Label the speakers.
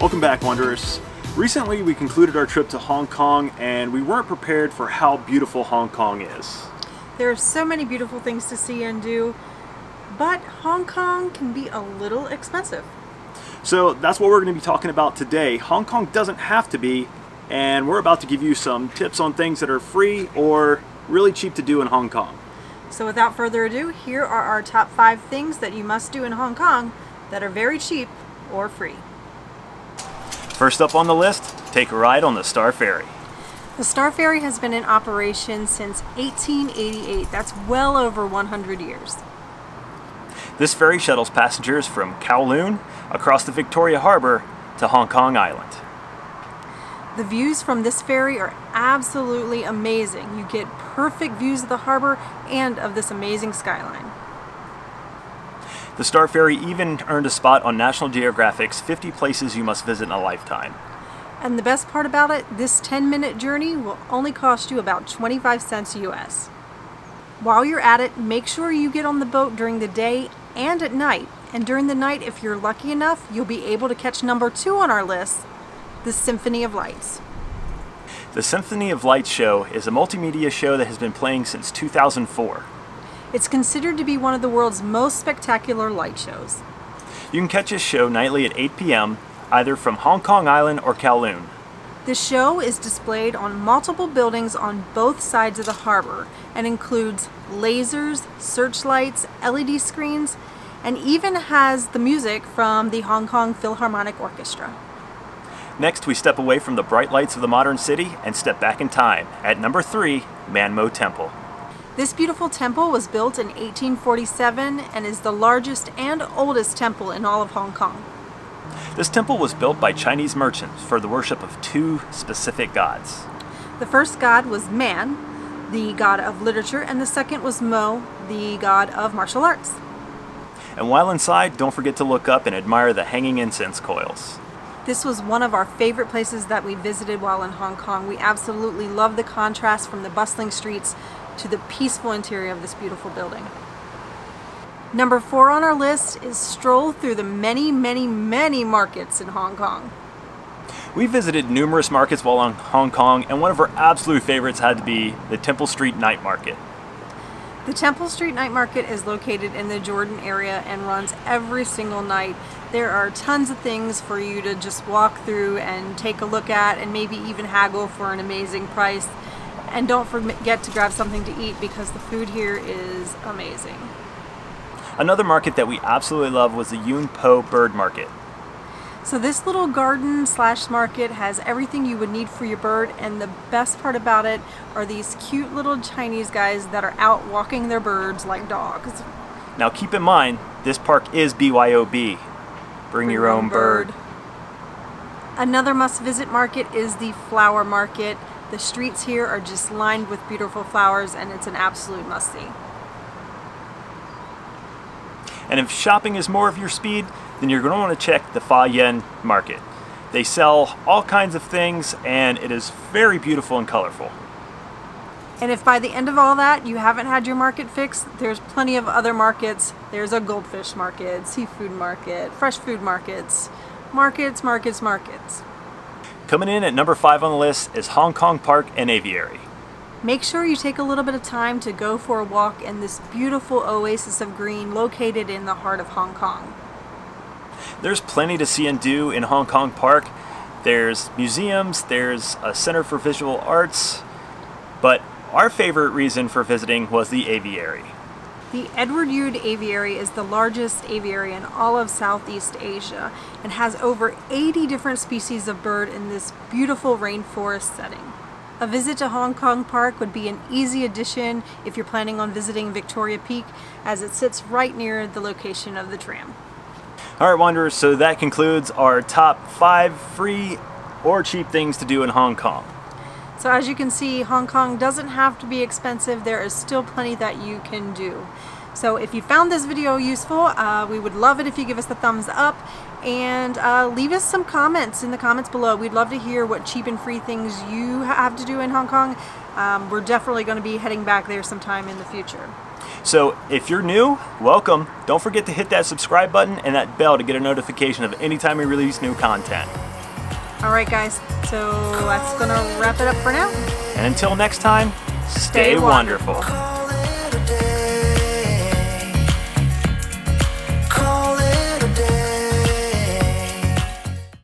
Speaker 1: Welcome back, Wanderers. Recently we concluded our trip to Hong Kong and we weren't prepared for how beautiful Hong Kong is.
Speaker 2: There are so many beautiful things to see and do, but Hong Kong can be a little expensive.
Speaker 1: So that's what we're going to be talking about today. Hong Kong doesn't have to be, and we're about to give you some tips on things that are free or really cheap to do in Hong Kong.
Speaker 2: So without further ado, here are our top 5 things that you must do in Hong Kong that are very cheap or free.
Speaker 1: First up on the list, take a ride on the Star Ferry.
Speaker 2: The Star Ferry has been in operation since 1888. That's well over 100 years.
Speaker 1: This ferry shuttles passengers from Kowloon across the Victoria Harbor to Hong Kong Island.
Speaker 2: The views from this ferry are absolutely amazing. You get perfect views of the harbor and of this amazing skyline.
Speaker 1: The Star Ferry even earned a spot on National Geographic's 50 Places You Must Visit in a Lifetime.
Speaker 2: And the best part about it, this 10-minute journey will only cost you about 25 cents US. While you're at it, make sure you get on the boat during the day and at night. And during the night, if you're lucky enough, you'll be able to catch number 2 on our list, the Symphony of Lights.
Speaker 1: The Symphony of Lights show is a multimedia show that has been playing since 2004.
Speaker 2: It's considered to be one of the world's most spectacular light shows.
Speaker 1: You can catch this show nightly at 8 p.m. either from Hong Kong Island or Kowloon.
Speaker 2: The show is displayed on multiple buildings on both sides of the harbor and includes lasers, searchlights, LED screens, and even has the music from the Hong Kong Philharmonic Orchestra.
Speaker 1: Next, we step away from the bright lights of the modern city and step back in time at number 3, Manmo Temple.
Speaker 2: This beautiful temple was built in 1847 and is the largest and oldest temple in all of Hong Kong.
Speaker 1: This temple was built by Chinese merchants for the worship of 2 specific gods.
Speaker 2: The first god was Man, the god of literature, and the second was Mo, the god of martial arts.
Speaker 1: And while inside, don't forget to look up and admire the hanging incense coils.
Speaker 2: This was one of our favorite places that we visited while in Hong Kong. We absolutely love the contrast from the bustling streets to the peaceful interior of this beautiful building. Number 4 on our list is stroll through the many markets in Hong Kong.
Speaker 1: We visited numerous markets while in Hong Kong, and one of our absolute favorites had to be the Temple Street Night Market.
Speaker 2: The Temple Street Night Market is located in the Jordan area and runs every single night. There are tons of things for you to just walk through and take a look at and maybe even haggle for an amazing price. And don't forget to grab something to eat because the food here is amazing.
Speaker 1: Another market that we absolutely love was the Yuen Po Bird Market.
Speaker 2: So this little garden/market has everything you would need for your bird, and the best part about it are these cute little Chinese guys that are out walking their birds like dogs.
Speaker 1: Now keep in mind, this park is BYOB. Bring your own bird.
Speaker 2: Another must-visit market is the flower market. The streets here are just lined with beautiful flowers, and it's an absolute must-see.
Speaker 1: And if shopping is more of your speed, then you're going to want to check the VII Market. They sell all kinds of things, and it is very beautiful and colorful.
Speaker 2: And if by the end of all that you haven't had your market fixed, there's plenty of other markets. There's a goldfish market, seafood market, fresh food markets. Markets.
Speaker 1: Coming in at number 5 on the list is Hong Kong Park and Aviary.
Speaker 2: Make sure you take a little bit of time to go for a walk in this beautiful oasis of green located in the heart of Hong Kong.
Speaker 1: There's plenty to see and do in Hong Kong Park. There's museums, there's a center for visual arts, but our favorite reason for visiting was the aviary.
Speaker 2: The Edward Youde Aviary is the largest aviary in all of Southeast Asia and has over 80 different species of bird in this beautiful rainforest setting. A visit to Hong Kong Park would be an easy addition if you're planning on visiting Victoria Peak, as it sits right near the location of the tram.
Speaker 1: Alright, Wanderers, so that concludes our top 5 free or cheap things to do in Hong Kong.
Speaker 2: So as you can see, Hong Kong doesn't have to be expensive. There is still plenty that you can do. So if you found this video useful, we would love it if you give us the thumbs up, and leave us some comments in the comments below. We'd love to hear what cheap and free things you have to do in Hong Kong. We're definitely going to be heading back there sometime in the future.
Speaker 1: So if you're new, welcome. Don't forget to hit that subscribe button and that bell to get a notification of any time we release new content.
Speaker 2: All right, guys. So that's gonna wrap it up for now.
Speaker 1: And until next time, stay wonderful.